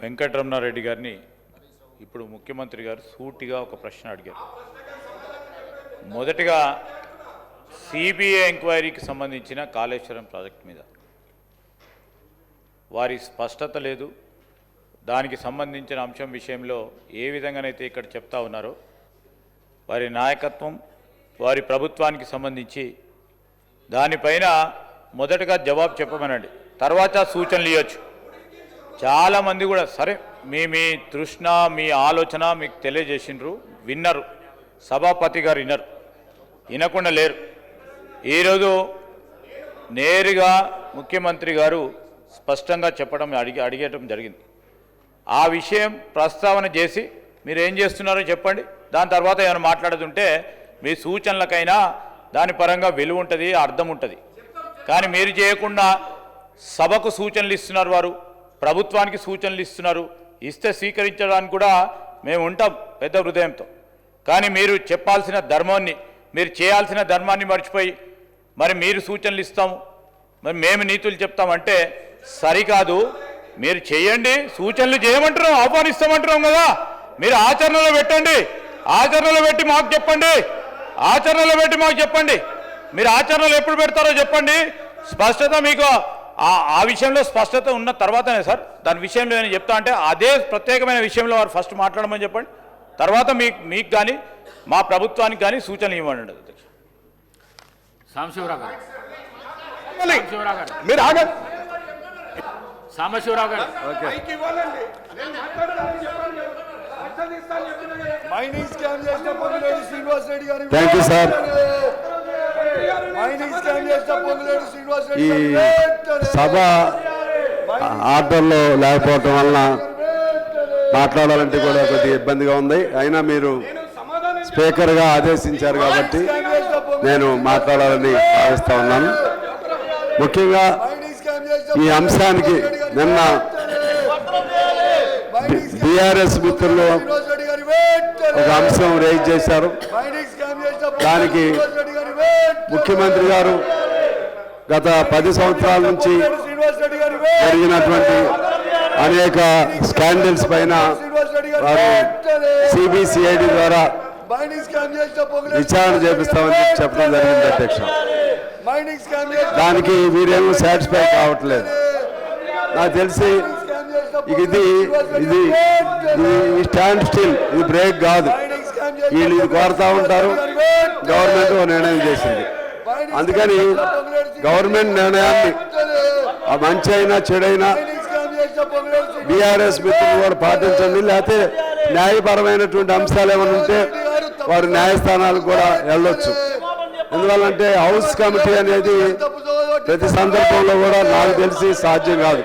వెంకటరమణారెడ్డి గారిని ఇప్పుడు ముఖ్యమంత్రి గారు సూటిగా ఒక ప్రశ్న అడిగారు. మొదటిగా సిబిఐ ఎంక్వైరీకి సంబంధించిన కాళేశ్వరం ప్రాజెక్ట్ మీద వారి స్పష్టత లేదు. దానికి సంబంధించిన అంశం విషయంలో ఏ విధంగానైతే ఇక్కడ చెప్తా ఉన్నారో వారి నాయకత్వం వారి ప్రభుత్వానికి సంబంధించి దానిపైన మొదటగా జవాబు చెప్పమనండి, తర్వాత సూచనలు ఇవ్వచ్చు. చాలామంది కూడా సరే మీ తృష్ణ మీ ఆలోచన మీకు తెలియజేసినారు, విన్నరు, సభాపతి గారు వినకుండా లేరు. ఈరోజు నేరుగా ముఖ్యమంత్రి గారు స్పష్టంగా చెప్పడం అడిగేయటం జరిగింది. ఆ విషయం ప్రస్తావన చేసి మీరు ఏం చేస్తున్నారో చెప్పండి. దాని తర్వాత ఏమైనా మాట్లాడుతుంటే మీ సూచనలకైనా దాని పరంగా విలువ ఉంటుంది, అర్థం ఉంటుంది. కానీ మీరు చేయకుండా సభకు సూచనలు ఇస్తున్నారు, వారు ప్రభుత్వానికి సూచనలు ఇస్తున్నారు. ఇస్తే స్వీకరించడానికి కూడా మేము ఉంటాం పెద్ద హృదయంతో. కానీ మీరు చెప్పాల్సిన ధర్మాన్ని, మీరు చేయాల్సిన ధర్మాన్ని మర్చిపోయి మరి మీరు సూచనలు ఇస్తాము, మరి మేము నీతులు చెప్తామంటే సరికాదు. మీరు చేయండి, సూచనలు చేయమంటున్నాం, ఆహ్వానిస్తామంటున్నాం కదా. మీరు ఆచరణలో పెట్టండి, ఆచరణలో పెట్టి మాకు చెప్పండి, ఆచరణలో పెట్టి మాకు చెప్పండి. మీరు ఆచరణలో ఎప్పుడు పెడతారో చెప్పండి. స్పష్టత మీకు ఆ విషయంలో స్పష్టత ఉన్న తర్వాతనే సార్ దాని విషయంలో నేను చెప్తా అంటే అదే ప్రత్యేకమైన విషయంలో వారు ఫస్ట్ మాట్లాడమని చెప్పండి. తర్వాత మీకు కానీ మా ప్రభుత్వానికి కానీ సూచనలు ఇవ్వండి. అధ్యక్ష సాంబశివరావు గారు, మీరు ఆగండి. సాంబశివరావు గారు థ్యాంక్ యూ సార్. ఈ సభ ఆర్డర్లో లేకపోవటం వలన మాట్లాడాలంటే కూడా కొద్దిగా ఇబ్బందిగా ఉంది. అయినా మీరు స్పీకర్గా ఆదేశించారు కాబట్టి నేను మాట్లాడాలని భావిస్తా ఉన్నాను. ముఖ్యంగా ఈ అంశానికి నిన్న బీఆర్ఎస్ మిత్రులు ఒక అంశం రేజ్ చేశారు. దానికి ముఖ్యమంత్రి గారు గత 10 సంవత్సరాల నుంచి జరిగినటువంటి అనేక స్కాండల్స్ పైన వారు సిబిసిఐడి ద్వారా విచారణ చేపిస్తామని చెప్పడం జరిగింది అధ్యక్ష. దానికి వీరేమో సాటిస్ఫై కావట్లేదు. నాకు తెలిసి ఇది స్టాండ్ స్టిల్, ఇది బ్రేక్ కాదు. వీళ్ళు ఇది కోరుతా ఉంటారు, గవర్నమెంట్ నిర్ణయం చేసింది. అందుకని గవర్నమెంట్ నిర్ణయాన్ని మంచి అయినా చెడైనా బీఆర్ఎస్ మిత్రులు కూడా పాటించండి. లేకపోతే న్యాయపరమైనటువంటి అంశాలు ఏమైనా ఉంటే వారు న్యాయస్థానాలకు కూడా వెళ్ళొచ్చు. ఎందువల్లంటే హౌస్ కమిటీ అనేది ప్రతి సందర్భంలో కూడా నాకు తెలిసి సాధ్యం కాదు.